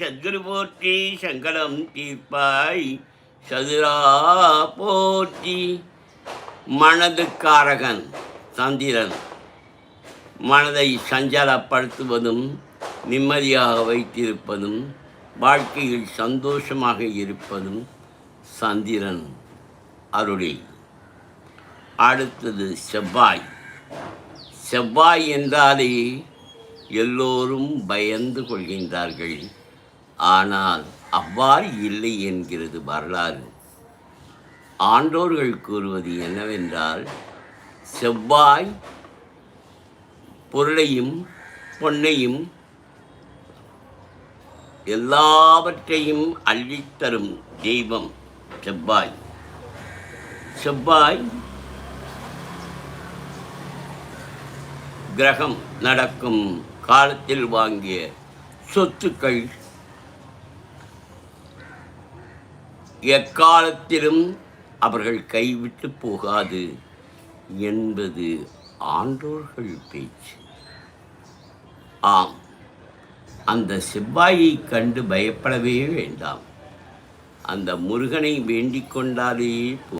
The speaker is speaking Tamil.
சத்குரு போற்றி சங்கடம் தீர்ப்பாய் சதுரா போற்றி. மனதுக்காரகன் சந்திரன் மனதை சஞ்சலப்படுத்துவதும் நிம்மதியாக வைத்திருப்பதும் வாழ்க்கையில் சந்தோஷமாக இருப்பதும் சந்திரன் அருளி. அடுத்தது செவ்வாய். செவ்வாய் என்றாலே எல்லோரும் பயந்து கொள்கின்றார்கள். ஆனால் அவ்வாறு இல்லை என்கிறது வரலாறு. ஆண்டோர்கள் கூறுவது என்னவென்றால், செவ்வாய் பொருளையும் பொன்னையும் எல்லாவற்றையும் அள்ளித்தரும் தெய்வம் செவ்வாய். செவ்வாய் கிரகம் நடக்கும் காலத்தில் வாங்கிய சொத்துக்கள் எக்காலத்திலும் அவர்கள் கைவிட்டு போகாது என்பது ஆண்டோர்கள் பேச்சு. ஆம், அந்த செவ்வாயை கண்டு பயப்படவே வேண்டாம். அந்த முருகனை வேண்டிக் கொண்டாலே